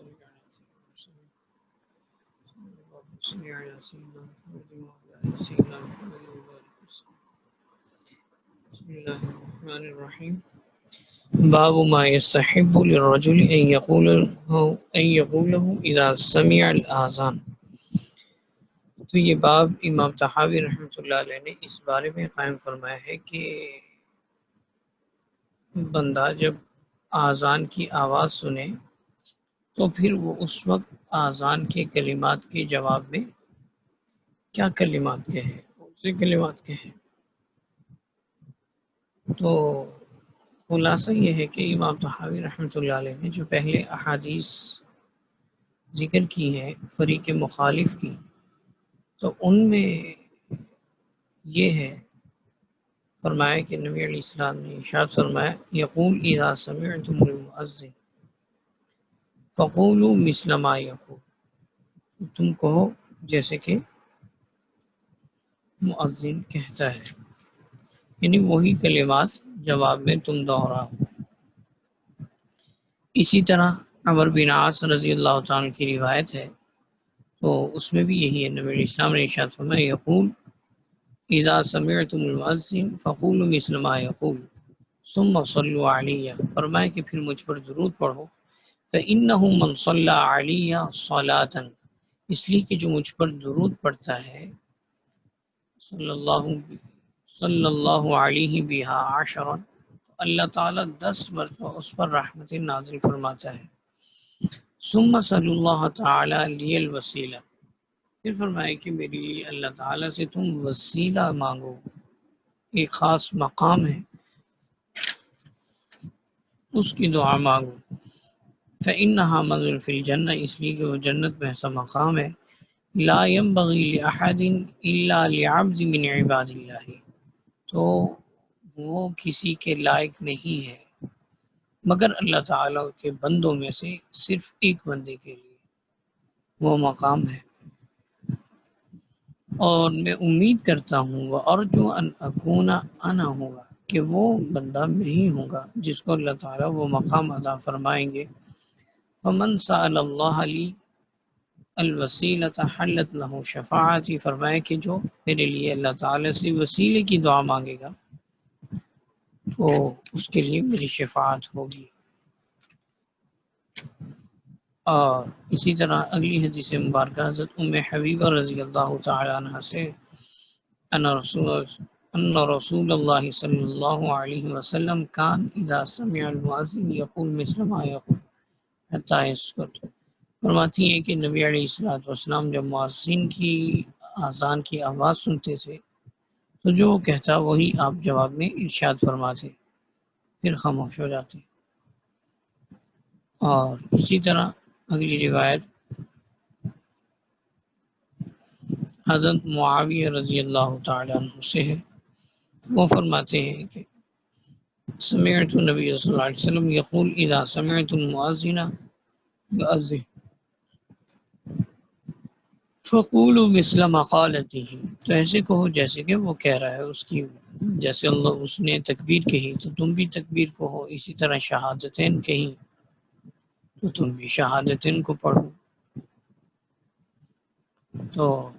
بسم اللہ الرحمن الرحیم باب ما يستحب للرجل ان يقوله اذا سمع الاذان. تو یہ باب امام طحاوی رحمۃ اللہ علیہ نے اس بارے میں قائم فرمایا ہے کہ بندہ جب آذان کی آواز سنے تو پھر وہ اس وقت آذان کے کلمات کے جواب میں کیا کلمات کہے، کون سے کلمات کہے. تو خلاصہ یہ ہے کہ امام طحاوی رحمۃ اللہ علیہ نے جو پہلے احادیث ذکر کی ہیں فریق مخالف کی، تو ان میں یہ ہے فرمایا کہ نبی علیہ السلام نے ارشاد فرمایا یقول اذا سمعتم المؤذن فقولوا مثل ما یقول، تم کہو جیسے کہ مؤذن کہتا ہے، یعنی وہی کلمات جواب میں تم دہراؤ. اسی طرح عمر بن عاص رضی اللہ تعالیٰ کی روایت ہے، تو اس میں بھی یہی ہے، نبی علیہ السلام نے ارشاد فرمایا یقول اذا سمعتم المؤذن فقولوا مثل ما یقول ثم صلوا علیہ، فرمایا کہ پھر مجھ پر درود پڑھو، فإنه من صلى علیہ صلاة، اس لیے کہ جو مجھ پر درود پڑھتا ہے صلی اللہ علیہ بہا عشرا، اللہ تعالیٰ 10 مرتبہ اس پر رحمت نازل فرماتا ہے. ثم صلی اللہ تعالیٰ لی الوسیلہ، پھر فرمائے کہ میرے لیے اللہ تعالیٰ سے تم وسیلہ مانگو، ایک خاص مقام ہے اس کی دعا مانگو. فإنہا منزل فی الجنہ، اس لیے کہ وہ جنت میں ایسا مقام ہے لا ينبغی لأحد الا لعبد من عباد اللہ، تو وہ کسی کے لائق نہیں ہے مگر اللہ تعالیٰ کے بندوں میں سے صرف ایک بندے کے لیے وہ مقام ہے. اور میں امید کرتا ہوں وارجو ان اکون انا ہوگا، کہ وہ بندہ میں ہی ہوگا جس کو اللہ تعالیٰ وہ مقام عطا فرمائیں گے. فمن سأل اللہ لی الوسیلۃ حلت لہ شفاعتی، فرمائے کہ جو میرے لیے اللہ تعالیٰ سے وسیلے کی دعا مانگے گا تو اس کے لیے میری شفاعت ہوگی. اور اسی طرح اگلی حدیث مبارکہ حضرت ام حبیبہ رضی اللہ تعالی عنہ سے ان رسول اللہ صلی اللہ علیہ وسلم کان اذا سمع المؤذن یقول مثل ما یقول حتی یسکت، فرماتی ہیں کہ نبی علیہ الصلوۃ والسلام جب مؤذن کی اذان کی آواز سنتے تھے تو جو وہ کہتا وہی آپ جواب میں ارشاد فرماتے، پھر خاموش ہو جاتے. اور اسی طرح اگلی روایت حضرت معاویہ رضی اللہ تعالیٰ عنہ سے ہے، وہ فرماتے ہیں کہ سمعت نبی صلی اللہ علیہ وسلم یقول اذا سمعت المؤذن یؤذن فقولوا مثل مقالته، تو ایسے کہو جیسے کہ وہ کہہ رہا ہے، اس کی جیسے اس نے تکبیر کہی تو تم بھی تکبیر کہو، اسی طرح شہادتین کہی تو تم بھی شہادتین کو پڑھو. تو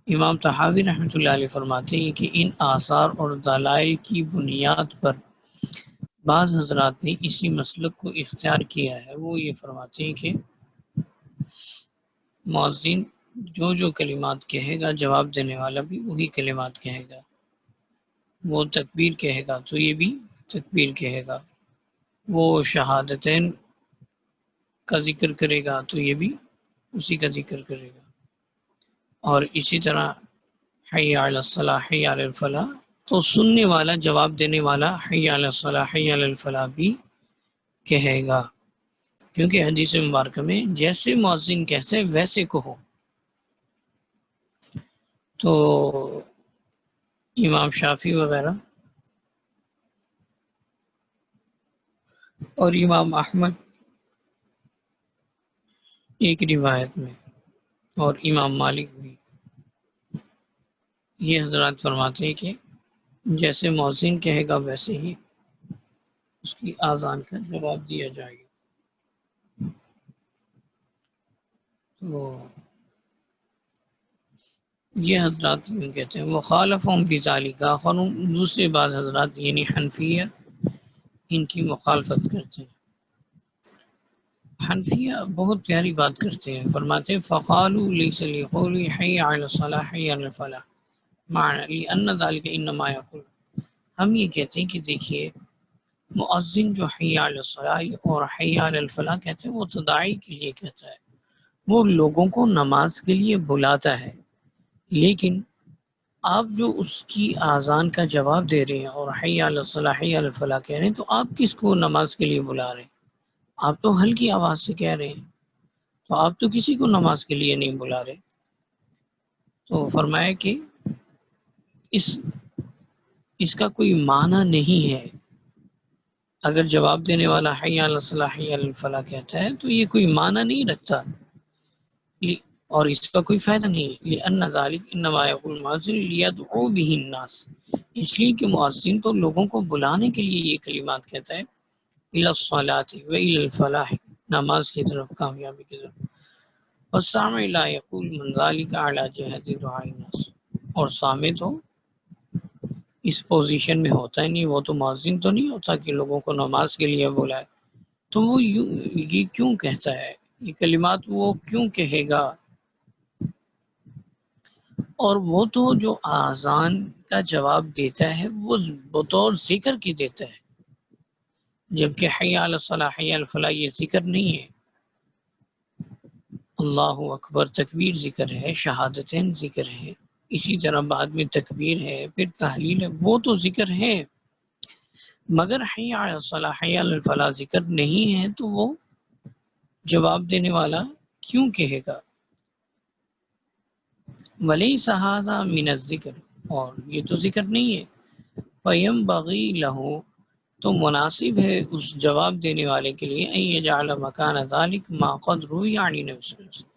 امام طحاوی رحمۃ اللہ علیہ فرماتے ہیں کہ ان آثار اور دلائل کی بنیاد پر بعض حضرات نے اسی مسلک کو اختیار کیا ہے. وہ یہ فرماتے ہیں کہ مؤذن جو کلمات کہے گا جواب دینے والا بھی وہی کلمات کہے گا، وہ تکبیر کہے گا تو یہ بھی تکبیر کہے گا، وہ شہادتین کا ذکر کرے گا تو یہ بھی اسی کا ذکر کرے گا. اور اسی طرح حی علی الصلاح حی علی الفلاح، تو سننے والا جواب دینے والا حی علی الصلاح حی علی الفلاح بھی کہے گا، کیونکہ حدیث مبارکہ میں جیسے مؤذن کہتے ہیں ویسے کہو. تو امام شافعی وغیرہ اور امام احمد ایک روایت میں اور امام مالک بھی یہ حضرات فرماتے ہیں کہ جیسے مؤذن کہے گا ویسے ہی اس کی آذان کا جواب دیا جائے گا. وہ یہ حضرات کہتے ہیں وہ خالفہم فی ذالک، اور دوسرے بعض حضرات یعنی حنفیہ ان کی مخالفت کرتے ہیں۔ حنفیہ بہت پیاری بات کرتے ہیں، فرماتے ہیں فقالوا لیس لقول حی علی الصلاح حی علی الفلاح معنی لأن ذلك انما یقول، ہم یہ کہتے ہیں کہ دیکھیے مؤذن جو حی علی الصلاح اور حی علی الفلاح کہتے ہیں وہ تداعی کے لیے کہتا ہے، وہ لوگوں کو نماز کے لیے بلاتا ہے، لیکن آپ جو اس کی آذان کا جواب دے رہے ہیں اور حی علی الصلاح حی علی الفلاح کہہ رہے ہیں، تو آپ کس کو نماز کے لیے بلا رہے ہیں؟ آپ تو ہلکی آواز سے کہہ رہے ہیں، تو آپ تو کسی کو نماز کے لیے نہیں بلا رہے۔ تو فرمایا کہ اس کا کوئی معنی نہیں ہے، اگر جواب دینے والا حی علی الصلاح حی علی الفلاح کہتا ہے تو یہ کوئی معنی نہیں رکھتا اور اس کا کوئی فائدہ نہیں ہے، لأن ذلك انما يقول المؤذن ليدعو به الناس، اس لیے کہ مؤذن تو لوگوں کو بلانے کے لیے یہ کلمات کہتا ہے، الى الصلاة والى الفلاح، نماز کی طرف، کامیابی کی طرف، والسامع لا يقول من ذلك على جهة دعاء الناس، اور سامع تو اس پوزیشن میں ہوتا ہے نہیں، وہ تو مؤذن تو نہیں ہوتا کہ لوگوں کو نماز کے لیے بلائے، تو وہ یہ کیوں کہتا ہے، یہ کلمات وہ کیوں کہے گا؟ اور وہ تو جو آذان کا جواب دیتا ہے وہ بطور ذکر کی دیتا ہے، جبکہ حی علی الصلاح حی علی الفلاح یہ ذکر نہیں ہے۔ اللہ اکبر تکبیر ذکر ہے، شہادتین ذکر ہے، اسی طرح بعد میں تکبیر ہے، پھر تحلیل ہے، وہ تو ذکر ہے، مگر حی علی الصلاح حی علی الفلاح ذکر نہیں ہے، تو وہ جواب دینے والا کیوں کہے گا؟ ولیس ھذا من الذکر، اور یہ تو ذکر نہیں ہے، فینبغی لہ، تو مناسب ہے اس جواب دینے والے کے لیے ان یجعل مکان ذلک ما قد روی عن نبی صلی اللہ علیہ وسلم،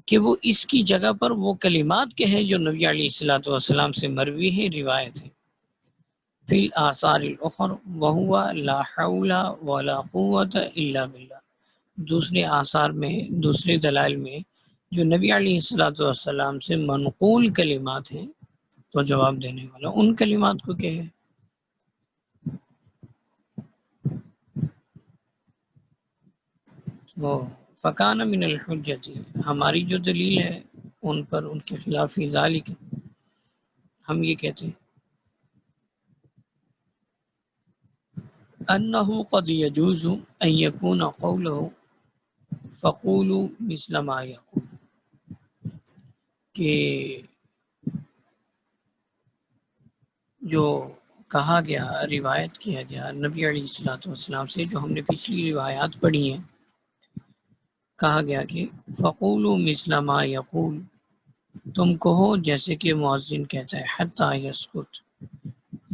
کہ وہ اس کی جگہ پر وہ کلمات کہے جو نبی علیہ الصلوۃ والسلام سے مروی ہے، روایت ہے، فی الآثار الاخر وہو لا حول ولا قوۃ الا باللہ، دوسرے آثار میں، دوسرے دلائل میں جو نبی علیہ الصلوۃ والسلام سے منقول کلمات ہیں، تو جواب دینے والا ان کلمات کو کہے۔ وہ فکان من الحجت، ہماری جو دلیل ہے ان پر، ان کے خلاف ذالک، ہم یہ کہتے ہیں انه قد يجوز ان يكون قوله فقولوا مثل ما يقول، کہ جو کہا گیا، روایت کیا گیا نبی علیہ الصلوۃ والسلام سے، جو ہم نے پچھلی روایات پڑھی ہیں، کہا گیا کہ فقولوا مثل ما یقول، تم کہو جیسے کہ مؤذن کہتا ہے، حتی یسکت،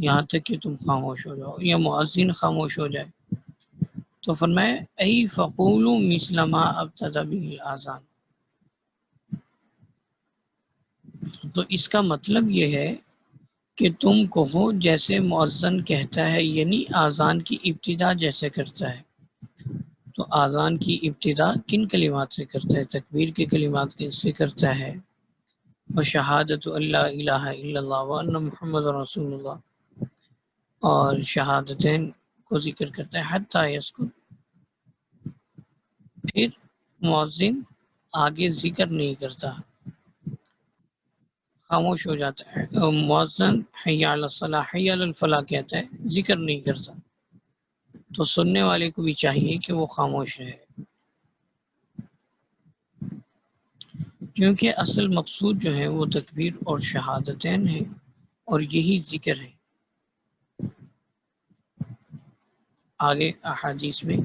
یہاں تک کہ تم خاموش ہو جاؤ یا مؤذن خاموش ہو جائے، تو فرمائے ای فقولوا مثل ما ابتدأ به الاذان، تو اس کا مطلب یہ ہے کہ تم کہو جیسے مؤذن کہتا ہے، یعنی اذان کی ابتدا جیسے کرتا ہے، تو اذان کی ابتدا کن کلمات سے کرتا ہے؟ تکبیر کے کلمات سے کرتا ہے، وشہادت اللہ الہ الا اللہ وان محمد رسول اللہ، اور شہادتین کو ذکر کرتا ہے، حتی یسکت، پھر مؤذن آگے ذکر نہیں کرتا، خاموش ہو جاتا ہے، مؤذن حی علی الصلاح حی علی الفلاح کہتا ہے، ذکر نہیں کرتا، تو سننے والے کو بھی چاہیے کہ وہ خاموش رہے، کیونکہ اصل مقصود جو ہے وہ تکبیر اور شہادتین ہے، اور یہی ذکر ہے۔ آگے احادیث میں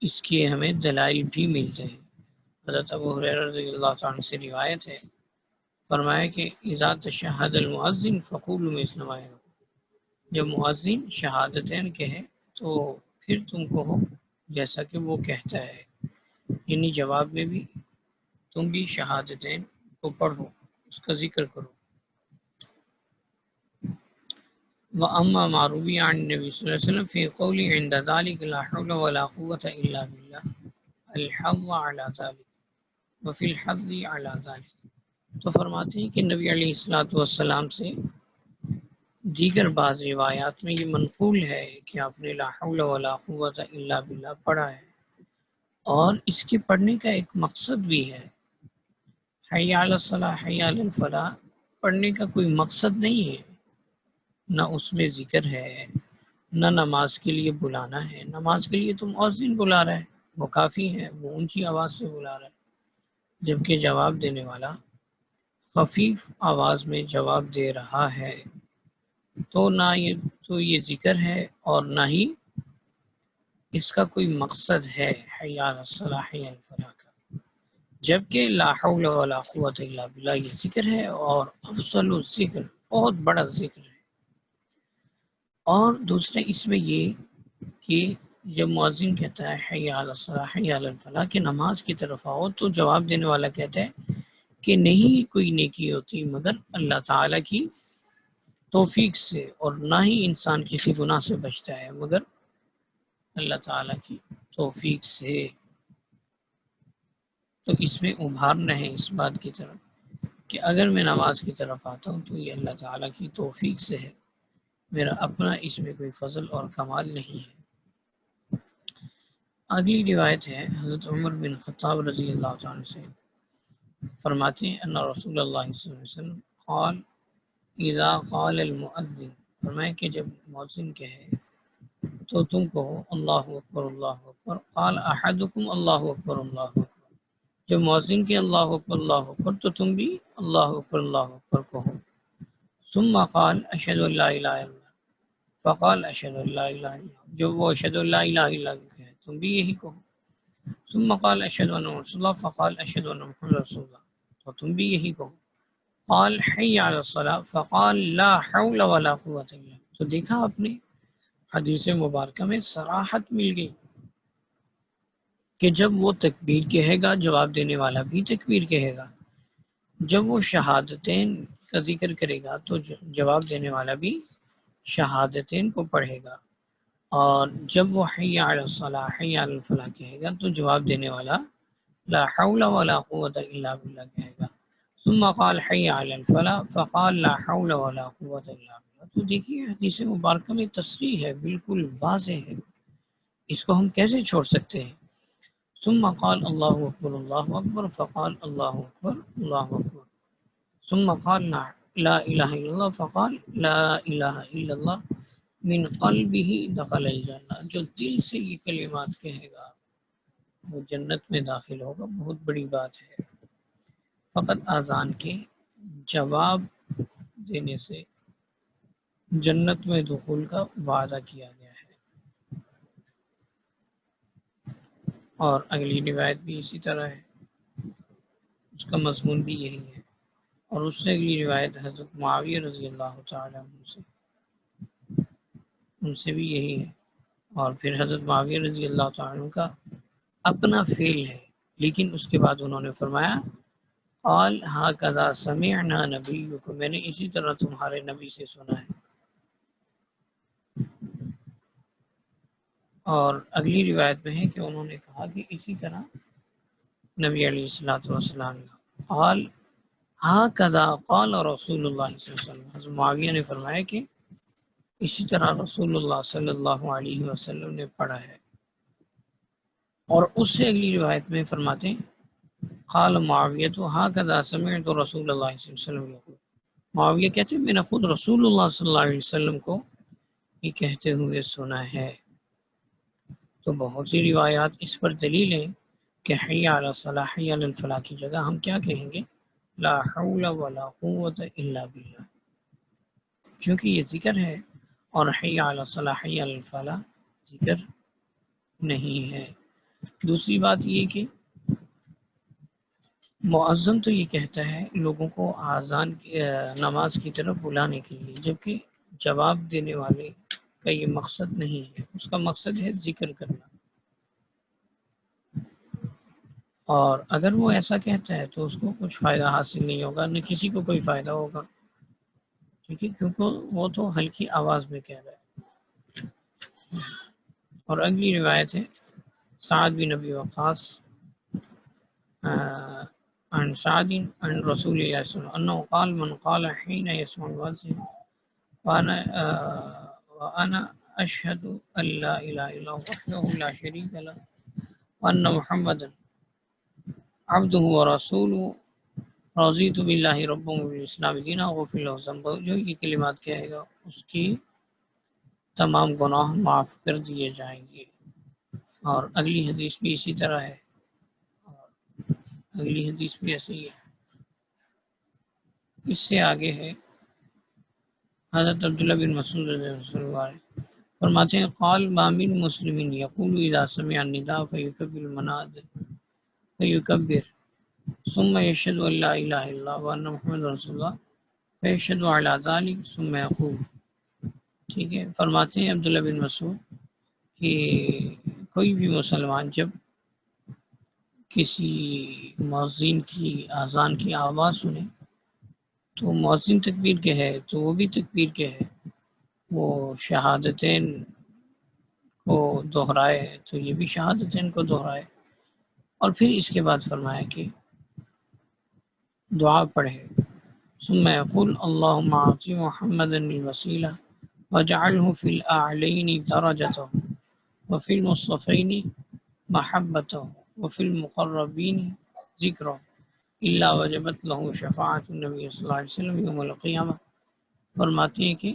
اس کے ہمیں دلائل بھی ملتے ہیں، حضرت ابو ہریرہ رضی اللہ تعالیٰ عنہ سے روایت ہے، فرمایا کہ اذا تشہد المؤذن فقولوا مثل ما یقول، جب مؤذن شہادتین کہے تو پھر تم کہو جیسا کہ وہ کہتا ہے، یعنی جواب میں بھی تم بھی شہادتین کو پڑھو، اس کا ذکر کرو۔ وَأَمَّا مَا رُوِيَ عَنِ النَّبِيِّ صلی اللہ علیہ وسلم فِي قَوْلِهِ عِنْدَ ذَلِكَ لَا حَوْلَ وَلَا قُوَّةَ إِلَّا بِاللَّهِ الْحَظَّ عَلَى ذَلِكَ، وفی الحض علی ذلک، تو فرماتے ہیں کہ نبی علیہ الصلوۃ والسلام سے دیگر بعض روایات میں یہ منقول ہے کہ آپ نے لا حول ولا قوت الا باللہ پڑھا ہے، اور اس کے پڑھنے کا ایک مقصد بھی ہے۔ حی علی الصلاح حی علی الفلاح پڑھنے کا کوئی مقصد نہیں ہے، نہ اس میں ذکر ہے، نہ نماز کے لیے بلانا ہے۔ نماز کے لیے تو مؤذن بلا رہا ہے، وہ کافی ہے، وہ اونچی آواز سے بلا رہا ہے، جبکہ جواب دینے والا خفیف آواز میں جواب دے رہا ہے، تو نہ یہ ذکر ہے اور نہ ہی اس کا کوئی مقصد ہے حی علی الصلاح حی علی الفلاح کا، جبکہ لا حول ولا قوت الا باللہ یہ ذکر ہے، اور افضل الذکر بہت بڑا ذکر ہے۔ اور دوسرا اس میں یہ کہ جب مؤذن کہتا ہے حی علی الصلاح حی علی الفلاح کہ نماز کی طرف آؤ، تو جواب دینے والا کہتا ہے کہ نہیں کوئی نیکی ہوتی مگر اللہ تعالیٰ کی توفیق سے، اور نہ ہی انسان کسی گناہ سے بچتا ہے مگر اللہ تعالیٰ کی توفیق سے۔ تو اس میں ابھارنا ہے اس بات کی طرف کہ اگر میں نماز کی طرف آتا ہوں تو یہ اللہ تعالیٰ کی توفیق سے ہے، میرا اپنا اس میں کوئی فضل اور کمال نہیں ہے۔ اگلی روایت ہے حضرت عمر بن خطاب رضی اللہ عنہ سے، فرماتے ہیں ان رسول اللہ صلی اللہ علیہ وسلم قال اذا قال المؤذن، فرمائے کہ جب مؤذن کہے تو تم کہو اللہ اکبر اللہ اکبر، قال احدکم اللہ اکبر اللہ اکبر، جب مؤذن کے اللہ اکبر اللہ اکبر تو تم بھی اللہ اکبر اللہ اکبر کہو۔ ثم قال اشہد ان لا الہ الا اللہ، فقال اشہد ان لا الہ الا اللہ، جب وہ اشہد ان لا الہ الا اللہ کہے تم بھی یہی کہو۔ ثم قال اشہد ان محمد رسول اللہ، فقال اشہد ان محمد رسول اللہ، تو تم بھی یہی کہو۔ قال حی علی الصلاۃ، فقال لا حول ولا قوۃ الا باللہ، تو دیکھا آپ نے حدیث مبارکہ میں صراحت مل گئی کہ جب وہ تکبیر کہے گا جواب دینے والا بھی تکبیر کہے گا، جب وہ شہادتین کا ذکر کرے گا تو جواب دینے والا بھی شہادتین کو پڑھے گا، اور جب وہ حی علی الصلاح حی علی الفلاح کہے گا تو جواب دینے والا لا حول ولا قوت الا باللہ کہے گا۔ ثم قال حی علی الفلاح فقال لا حول ولا قوت الا باللہ، تو دیکھیے حدیث مبارکہ میں تصریح ہے، بالکل واضح ہے، اس کو ہم کیسے چھوڑ سکتے ہیں۔ ثم قال اللہ اکبر فقال اللہ اکبر اللہ اکبر، ثم قال لا الہ الا اللہ فقال لا الہ الا اللہ، من قلبہ دخل الجنہ، جو دل سے یہ کلمات کہے گا وہ جنت میں داخل ہوگا، بہت بڑی بات ہے۔ فقط اذان کے جواب دینے سے جنت میں دخول کا وعدہ کیا گیا ہے۔ اور اگلی روایت بھی اسی طرح ہے، اس کا مضمون بھی یہی ہے، اور اس سے اگلی روایت حضرت معاویہ رضی اللہ تعالیٰ عنہ سے، ان سے بھی یہی ہے، اور پھر حضرت معاویہ رضی اللہ تعالیٰ عنہ کا اپنا فعل ہے، لیکن اس کے بعد انہوں نے فرمایا قال ہکذا سمعنا نبیکم، میں نے اسی طرح تمہارے نبی سے سنا ہے۔ اور اگلی روایت میں ہے کہ انہوں نے کہا کہ اسی طرح نبی علیہ الصلوۃ والسلام قال ہکذا قال رسول اللہ صلی اللہ علیہ وسلم، حضرت معاویہ نے فرمایا کہ اسی طرح رسول اللہ صلی اللہ علیہ وسلم نے پڑھا ہے۔ اور اس سے اگلی روایت میں فرماتے ہیں قال معاویہ تو ہکذا سمعت رسول اللہ صلی اللہ علیہ وسلم یقول، معاویہ کہتے ہیں میں نے خود رسول اللہ صلی اللہ علیہ وسلم کو یہ کہتے ہوئے سنا ہے۔ تو بہت سی روایات اس پر دلیل ہیں کہ حی علی الصلاح حی علی الفلاح کی جگہ ہم کیا کہیں گے لا حول ولا قوت الا باللہ، کیونکہ یہ ذکر ہے، اور حی علی الصلاح حی علی الفلاح ذکر نہیں ہے۔ دوسری بات یہ کہ مؤذن تو یہ کہتا ہے لوگوں کو آذان نماز کی طرف بلانے کے لیے، جبکہ جواب دینے والے کا یہ مقصد نہیں ہے، اس کا مقصد ہے ذکر کرنا، اور اگر وہ ایسا کہتا ہے تو اس کو کچھ فائدہ حاصل نہیں ہوگا، نہ کسی کو کوئی فائدہ ہوگا، ٹھیک ہے، کیونکہ وہ تو ہلکی آواز میں کہہ رہا ہے۔ اور اگلی روایت ہے سعد بن ابی وقاص عن سعد عن رسول الله صلى الله عليه وسلم أنه قال من قال حين يسمع المؤذن وأنا أشهد أن لا إله إلا الله وحده لا شريك له وأن محمدا عبده ورسوله رضیت باللہ رب وبالاسلام دینا غفر له ذنبہ، جو یہ کلمات کہے گا اس کی تمام گناہ معاف کر دیے جائیں گے۔ اور اگلی حدیث بھی اسی طرح ہے، اگلی حدیث بھی ایسے ہی ہے۔ اس سے آگے ہے حضرت عبداللہ بن مسعود رضی اللہ عنہ فرماتے ہیں قال ما من مسلم یقول اذا سمع النداء فیکبر المنادی فیکبر ثم یشهد ان لا الہ الا اللہ وان محمد رسول اللہ فیشهد علی ذلک ثم یقول، ٹھیک ہے۔ فرماتے ہیں عبداللہ بن مسعود کہ کوئی بھی مسلمان جب کسی مؤذن کی اذان کی آواز سنے تو مؤذن تکبیر کے ہے تو وہ بھی تکبیر کے ہے، وہ شہادتین کو دہرائے تو یہ بھی شہادتین کو دہرائے، اور پھر اس کے بعد فرمایا کہ دعا پڑھے ثم یقول اللہم اعطی محمدا الوسیلہ واجعلہ فی الاعلین درجتہ وفی المصطفین محبتہ وفی المقربین ذکرہ الا وجبت لہ شفاعت النبی صلی اللہ علیہ وسلم یوم القیامہ۔ فرماتے ہیں کہ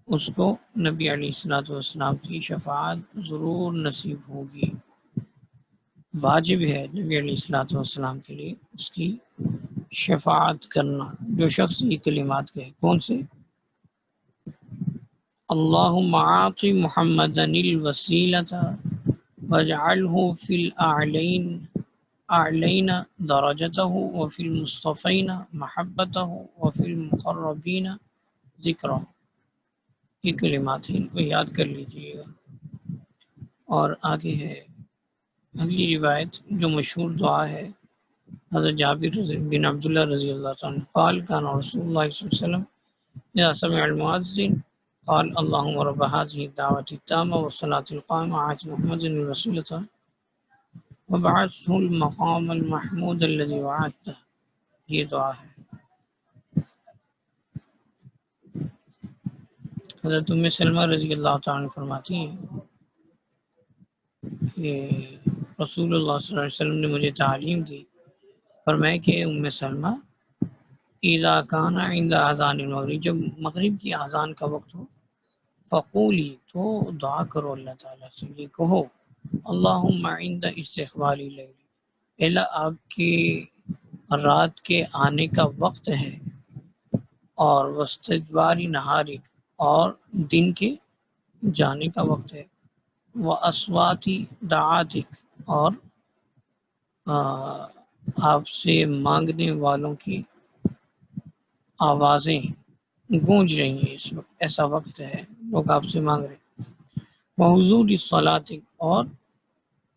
اس کو نبی علیہ السلام کی شفاعت ضرور نصیب ہوگی، واجب ہے نبی علیہ السلام کے لیے اس کی شفاعت کرنا۔ جو شخص یہ کلمات کہے، کون سے؟ اللہم اعطی محمدا الوسیلۃ واجعلہ فی الاعلین درجتہ وفی المصطفین محبتہ وفی المقربین ذکرہ۔ یہ کلمات ہیں، ان کو یاد کر لیجئے گا۔ اور آگے ہے اگلی روایت جو مشہور دعا ہے، حضرت جابر بن عبداللہ رضی اللہ عنہ قال کان رسول اللہ صلی اللہ علیہ وسلم اذا سمع المؤذن قال اللهم رب هذه الدعوة التامة والصلاة القائمة آت محمد الوسيلة وابعثه المقام المحمود الذي وعدته۔ یہ دعا ہے۔ حضرت ام سلمہ رضی اللہ تعالیٰ فرماتی ہیں کہ رسول اللہ صلی اللہ علیہ وسلم نے مجھے تعلیم دی، فرمایا کہ ام سلمہ اذا کان عند اذان المغرب، جب مغرب کی اذان کا وقت ہو، فقولی تو دعا کرو اللہ تعالیٰ سے، یہ کہو اللہم عند استقبال اللیل، اللہ آپ کے رات کے آنے کا وقت ہے، اور واستدبار نہارک، اور دن کے جانے کا وقت ہے، واسواتی دعاتک، اور آپ سے مانگنے والوں کی آوازیں گونج رہی ہیں، اس وقت ایسا وقت ہے لوگ آپ سے مانگ رہے ہیں، وحضور الصلاۃ، اور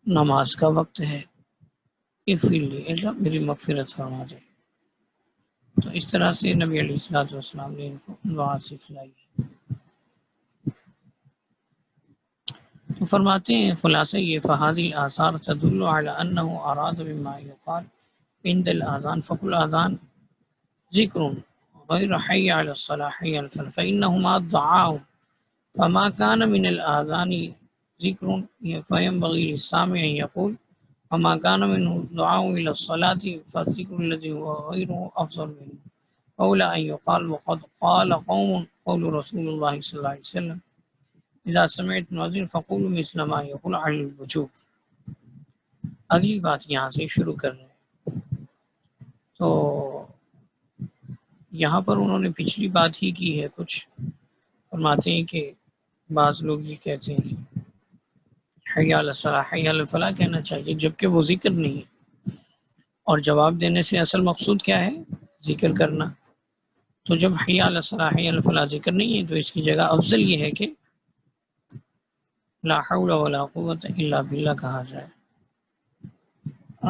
نماز کا وقت ہے، اللہ میری مغفرت فرما دے۔ تو اس طرح سے نبی علیہ السلام نے ان کو دعا سکھلائی ہے۔ تو فرماتے ہیں خلاصہ یہ فہذی آثار تدل علی انہ اراد بما یقال عند الاذان فقل اذان ذکر غیر حی علی الصلاح حی علی الفلاح فانہما دعاء فما كان من الاذان ذکر فینبغی للسامع ان یقول وما كان منه دعاء الى الصلاة فالذکر الذي هو غیره افضل منه اولى ان يقال وقد قال قوم قول رسول الله صلی اللہ علیہ وسلم اذا سمعت المؤذن فقولوا مثل ما يقول على الوجوب۔ اگلی بات یہاں سے شروع کر رہے ہیں۔ تو یہاں پر انہوں نے پچھلی بات ہی کی ہے، کچھ فرماتے ہیں کہ بعض لوگ یہ کہتے ہیں کہ حی علی الصلاح حی علی الفلاح کہنا چاہیے، جبکہ وہ ذکر نہیں ہے، اور جواب دینے سے اصل مقصود کیا ہے؟ ذکر کرنا۔ تو جب حی علی الصلاح حی علی الفلاح ذکر نہیں ہے تو اس کی جگہ افضل یہ ہے کہ لا حول ولا قوت الا باللہ کہا جائے۔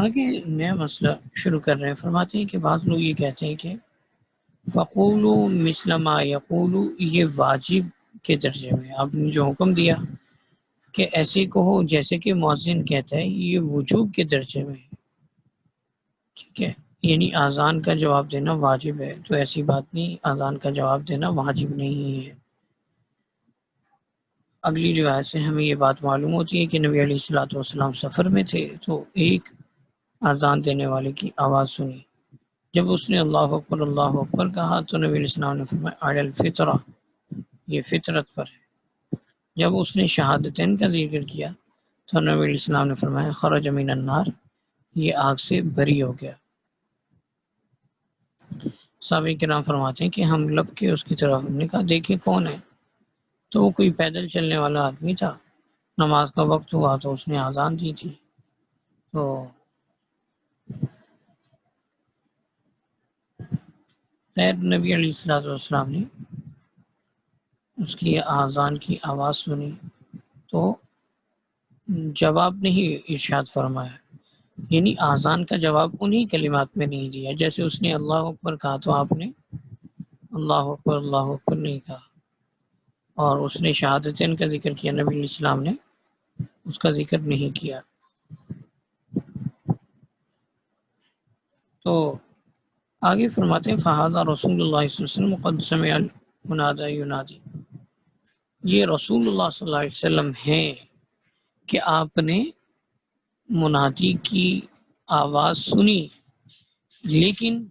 آگے نیا مسئلہ شروع کر رہے ہیں، فرماتے ہیں کہ بعض لوگ یہ کہتے ہیں کہ فقولوا مثل ما یقول، یہ واجب کے درجے میں، آپ نے جو حکم دیا کہ ایسے کہو جیسے کہ مؤذن کہتا ہے، یہ وجوب کے درجے میں ہے۔ ٹھیک ہے، یعنی اذان کا جواب دینا واجب ہے، تو ایسی بات نہیں اذان کا جواب دینا واجب نہیں ہے۔ اگلی روایت سے ہمیں یہ بات معلوم ہوتی ہے کہ نبی علیہ الصلوۃ والسلام سفر میں تھے تو ایک اذان دینے والے کی آواز سنی، جب اس نے اللہ اکبر کہا تو نبی علیہ السلام نے فرمایا علی الفطرہ، یہ فطرت پر ہے۔ جب اس نے شہادتین کا ذکر کیا تو نبی علیہ السلام نے فرمایا خرج من النار، یہ آگ سے بری ہو گیا۔ صحابہ کرام فرماتے ہیں کہ ہم لب کے اس کی طرف، ہم نے کہا دیکھیں کون ہے، تو وہ کوئی پیدل چلنے والا آدمی تھا، نماز کا وقت ہوا تو اس نے اذان دی تھی، تو خیر نبی علیہ الصلوۃ والسلام نے اس کی اذان کی آواز سنی تو جواب نہیں ارشاد فرمایا، یعنی اذان کا جواب انہی کلمات میں نہیں دیا، جیسے اس نے اللہ اکبر کہا تو آپ نے اللہ اکبر نہیں کہا، اور اس نے شہادتین کا ذکر کیا، نبی علیہ السلام نے اس کا ذکر نہیں کیا۔ تو آگے فرماتے ہیں فہذا رسول اللہ صلی اللہ علیہ وسلم قد سمع المنادی ینادی، یہ رسول اللہ صلی اللہ علیہ وسلم ہیں کہ آپ نے منادی کی آواز سنی، لیکن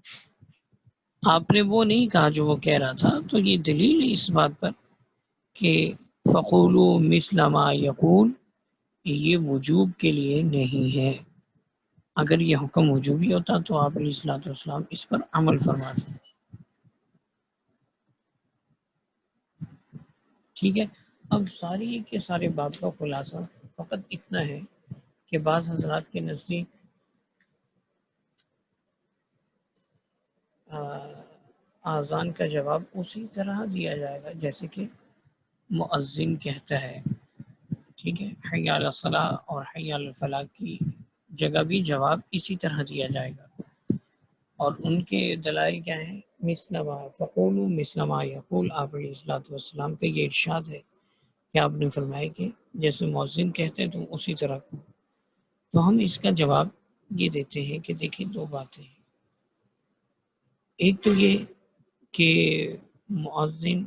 آپ نے وہ نہیں کہا جو وہ کہہ رہا تھا، تو یہ دلیل ہے اس بات پر کہ فقولوا مثل ما یقول، یہ وجوب کے لیے نہیں ہے، اگر یہ حکم وجوبی ہوتا تو آپ علیہ الصلوۃ والسلام اس پر عمل فرماتے۔ ٹھیک ہے، اب ساری کے سارے بات کا خلاصہ فقط اتنا ہے کہ بعض حضرات کے نزدیک اذان کا جواب اسی طرح دیا جائے گا جیسے کہ مؤذن کہتا ہے، ٹھیک ہے، حی علی الصلاۃ اور حی علی الفلاح کی جگہ بھی جواب اسی طرح دیا جائے گا، اور ان کے دلائل کیا ہیں، مثل ما فقولوا مثل ما یقول، آپ علیہ الصلوۃ والسلام کا یہ ارشاد ہے کہ آپ نے فرمایا کہ جیسے مؤذن کہتے ہیں تم اسی طرح کو، تو ہم اس کا جواب یہ دیتے ہیں کہ دیکھیں دو باتیں ہیں، ایک تو یہ کہ مؤذن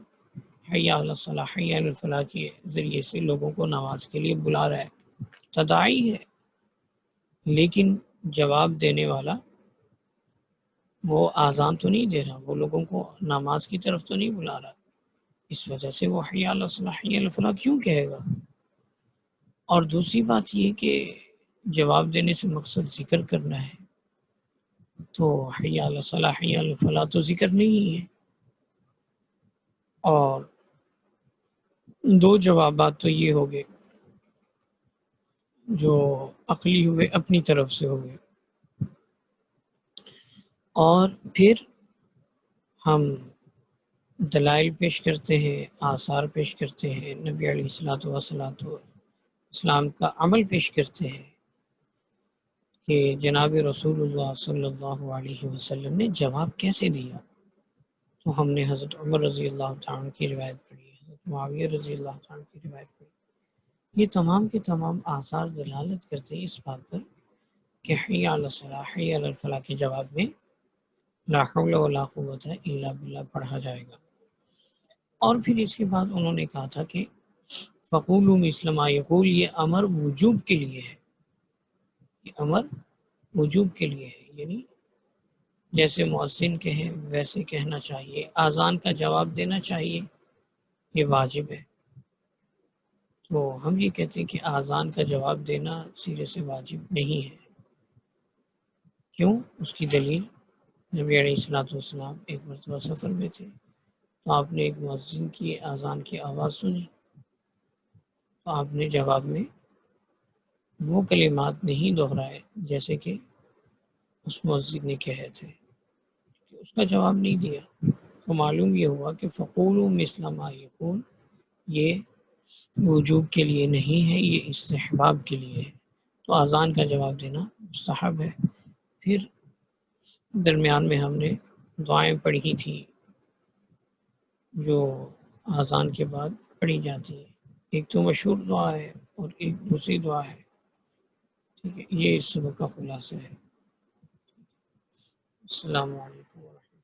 حی علی الصلاۃ حی علی الفلاح کے ذریعے سے لوگوں کو نماز کے لیے بلا رہا ہے، تداعی ہے، لیکن جواب دینے والا وہ اذان تو نہیں دے رہا، وہ لوگوں کو نماز کی طرف تو نہیں بلا رہا، اس وجہ سے وہ حی علی الصلاۃ حی علی الفلاح کیوں کہے گا۔ اور دوسری بات یہ کہ جواب دینے سے مقصد ذکر کرنا ہے، تو حی علی الصلاۃ حی علی الفلاح تو ذکر نہیں ہے، اور دو جوابات تو یہ ہو گئے جو عقلی ہوئے، اپنی طرف سے ہوئے، اور پھر ہم دلائل پیش کرتے ہیں، آثار پیش کرتے ہیں، نبی علیہ الصلوۃ والسلام کا عمل پیش کرتے ہیں کہ جناب رسول اللہ صلی اللہ علیہ وسلم نے جواب کیسے دیا، تو ہم نے حضرت عمر رضی اللہ تعالیٰ عنہ کی روایت پڑھی، حضرت معاویہ رضی اللہ تعالیٰ عنہ کی روایت پڑھی، یہ تمام کے تمام آثار دلالت کرتے ہیں اس بات پر کہ حی علی الصلاۃ حی علی الفلاح کے جواب میں لا حول ولا قوت الا باللہ پڑھا جائے گا۔ اور پھر اس کے بعد انہوں نے کہا تھا کہ فقولوا مثل ما یقول، یہ امر وجوب کے لیے ہے، یہ امر وجوب کے لیے ہے، یعنی جیسے مؤذن کہے ویسے کہنا چاہیے، اذان کا جواب دینا چاہیے، یہ واجب ہے۔ تو ہم یہ کہتے ہیں کہ اذان کا جواب دینا سرے سے واجب نہیں ہے، کیوں؟ اس کی دلیل نبی علیہ الصلوۃ والسلام ایک مرتبہ سفر میں تھے تو آپ نے ایک مؤذن کی اذان کی آواز سنی، تو آپ نے جواب میں وہ کلمات نہیں دہرائے جیسے کہ اس مؤذن نے کہے تھے، اس کا جواب نہیں دیا، تو معلوم یہ ہوا کہ فقولوا مثل ما یقول یہ وجوب کے لیے نہیں ہے، یہ استحباب کے لیے ہے، تو اذان کا جواب دینا مستحب ہے۔ پھر درمیان میں ہم نے دعائیں پڑھی تھیں جو اذان کے بعد پڑھی جاتی ہیں، ایک تو مشہور دعا ہے اور ایک دوسری دعا ہے، ٹھیک ہے، یہ اس سبق کا خلاصہ ہے۔ السلام علیکم ورحمۃ اللہ۔